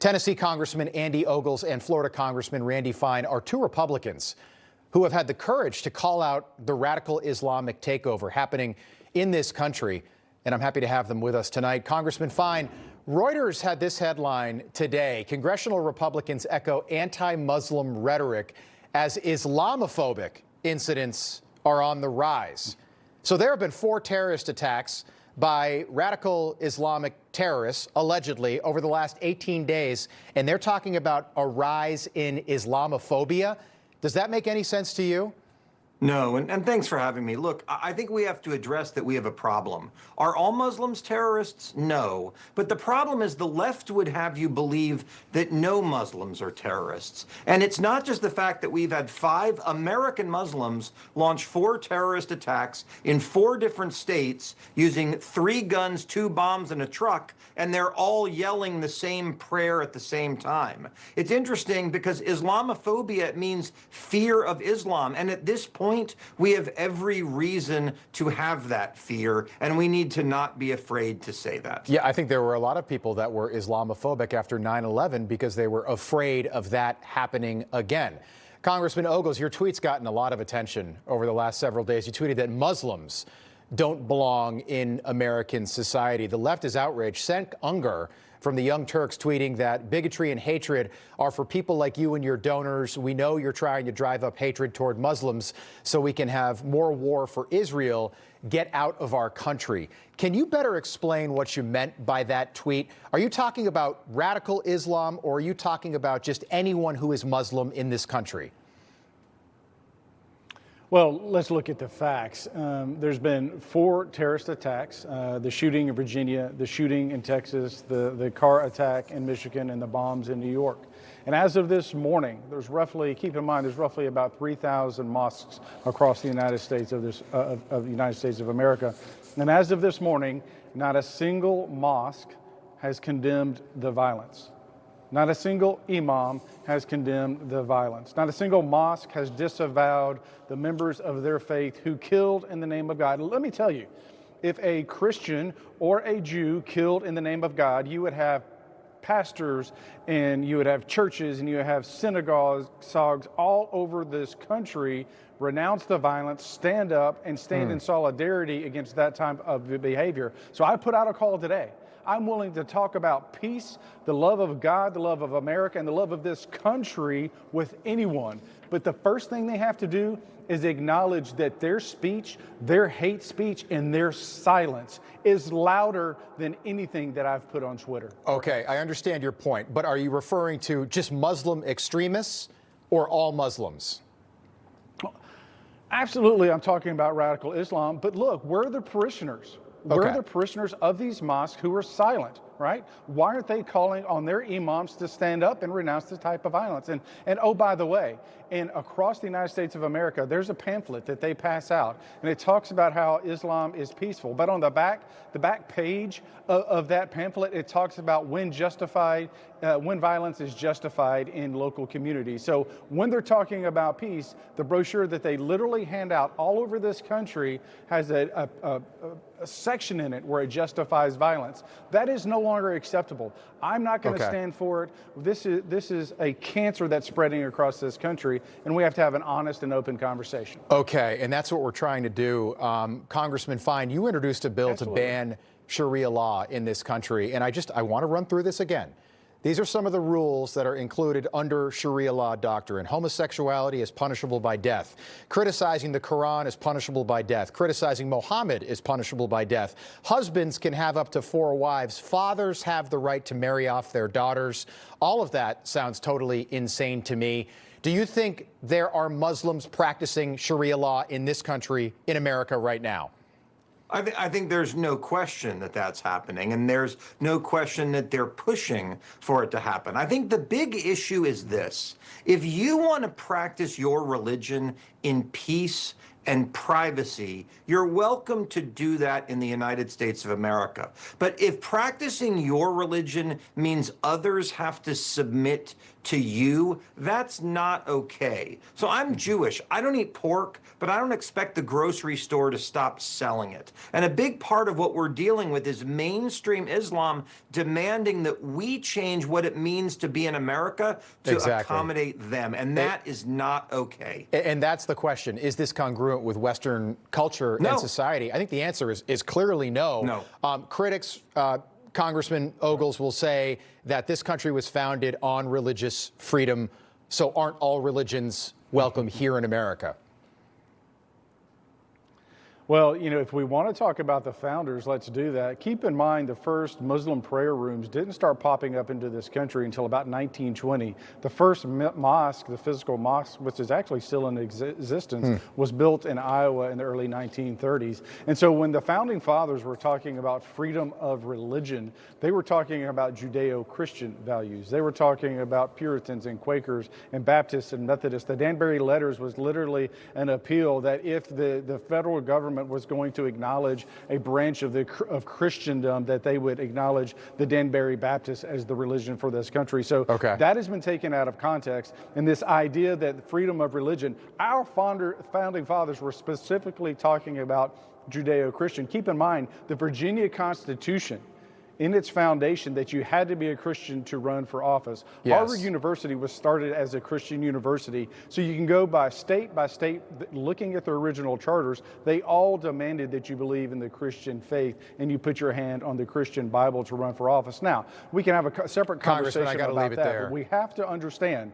Tennessee Congressman Andy Ogles and Florida Congressman Randy Fine are two Republicans who have had the courage to call out the radical Islamic takeover happening in this country. And I'm happy to have them with us tonight. Congressman Fine, Reuters had this headline today: congressional Republicans echo anti-Muslim rhetoric as Islamophobic incidents are on the rise. So there have been 4 terrorist attacks by radical Islamic terrorists, allegedly, over the last 18 days, and they're talking about a rise in Islamophobia. Does that make any sense to you? No, and thanks for having me. Look, I think we have to address that we have a problem. Are all Muslims terrorists? No. But the problem is the left would have you believe that no Muslims are terrorists. And it's not just the fact that we've had 5 American Muslims launch 4 terrorist attacks in 4 different states using 3 guns, 2 bombs, and a truck, and they're all yelling the same prayer at the same time. It's interesting because Islamophobia means fear of Islam. And at this point, we have every reason to have that fear, and we need to not be afraid to say that. Yeah, I think there were a lot of people that were Islamophobic after 9/11 because they were afraid of that happening again. Congressman Ogles, your tweet's gotten a lot of attention over the last several days. You tweeted that Muslims don't belong in American society. The left is outraged. Cenk Unger from the Young Turks tweeting that bigotry and hatred are for people like you and your donors. We know you're trying to drive up hatred toward Muslims so we can have more war for Israel. Get out of our country. Can you better explain what you meant by that tweet? Are you talking about radical Islam, or are you talking about just anyone who is Muslim in this country? Well, let's look at the facts. There's been 4 terrorist attacks, the shooting in Virginia, the shooting in Texas, the car attack in Michigan, and the bombs in New York. And as of this morning, there's roughly, keep in mind, there's roughly about 3,000 mosques across the United States of the United States of America. And as of this morning, not a single mosque has condemned the violence. Not a single imam has condemned the violence. Not a single mosque has disavowed the members of their faith who killed in the name of God. Let me tell you, if a Christian or a Jew killed in the name of God, you would have pastors and you would have churches and you would have synagogues all over this country renounce the violence, stand up, and stand in solidarity against that type of behavior. So I put out a call today. I'm willing to talk about peace, the love of God, the love of America, and the love of this country with anyone. But the first thing they have to do is acknowledge that their speech, their hate speech, and their silence is louder than anything that I've put on Twitter. Okay, I understand your point, but are you referring to just Muslim extremists or all Muslims? Absolutely, I'm talking about radical Islam. But look, we're the parishioners. We're Okay. the parishioners of these mosques who are silent, right? Why aren't they calling on their imams to stand up and renounce this type of violence? And oh, by the way, and across the United States of America, there's a pamphlet that they pass out, and it talks about how Islam is peaceful. But on the back page of that pamphlet, it talks about when violence is justified in local communities. So when they're talking about peace, the brochure that they literally hand out all over this country has a section in it where it justifies violence. That is no longer acceptable. I'm not going to stand for it. This is a cancer that's spreading across this country, and we have to have an honest and open conversation. Okay, and that's what we're trying to do. Congressman Fine, you introduced a bill to ban Sharia law in this country, and I want to run through this again. These are some of the rules that are included under Sharia law doctrine. Homosexuality is punishable by death. Criticizing the Quran is punishable by death. Criticizing Muhammad is punishable by death. Husbands can have up to 4 wives. Fathers have the right to marry off their daughters. All of that sounds totally insane to me. Do you think there are Muslims practicing Sharia law in this country, in America right now? I think there's no question that that's happening, and there's no question that they're pushing for it to happen. I think the big issue is this. If you want to practice your religion in peace and privacy, you're welcome to do that in the United States of America. But if practicing your religion means others have to submit to you, that's not okay. So I'm Jewish. I don't eat pork, but I don't expect the grocery store to stop selling it. And a big part of what we're dealing with is mainstream Islam demanding that we change what it means to be in America to accommodate them. And that is not okay. And that's the question. Is this congruent with Western culture and society? I think the answer is clearly no. Critics, Congressman Ogles, will say that this country was founded on religious freedom, so aren't all religions welcome here in America? Well, you know, if we want to talk about the founders, let's do that. Keep in mind the first Muslim prayer rooms didn't start popping up into this country until about 1920. The first mosque, the physical mosque, which is actually still in existence, was built in Iowa in the early 1930s. And so when the founding fathers were talking about freedom of religion, they were talking about Judeo-Christian values. They were talking about Puritans and Quakers and Baptists and Methodists. The Danbury Letters was literally an appeal that if the federal government was going to acknowledge a branch of Christendom, that they would acknowledge the Danbury Baptists as the religion for this country. So that has been taken out of context. And this idea that freedom of religion, our founding fathers were specifically talking about Judeo-Christian. Keep in mind, the Virginia Constitution, in its foundation, that you had to be a Christian to run for office. Harvard University was started as a Christian university. So you can go by state, looking at the original charters. They all demanded that you believe in the Christian faith and you put your hand on the Christian Bible to run for office. Now, we can have a separate conversation about that, but we have to understand,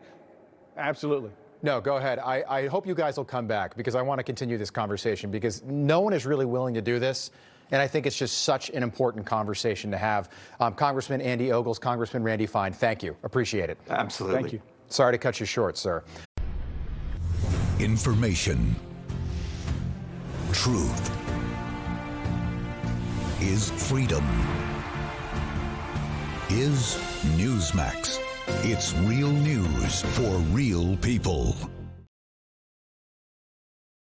absolutely. No, go ahead. I hope you guys will come back, because I want to continue this conversation, because no one is really willing to do this. And I think it's just such an important conversation to have. Congressman Andy Ogles, Congressman Randy Fine, thank you. Appreciate it. Absolutely. Thank you. Sorry to cut you short, sir. Information. Truth. Is freedom. Is Newsmax. It's real news for real people.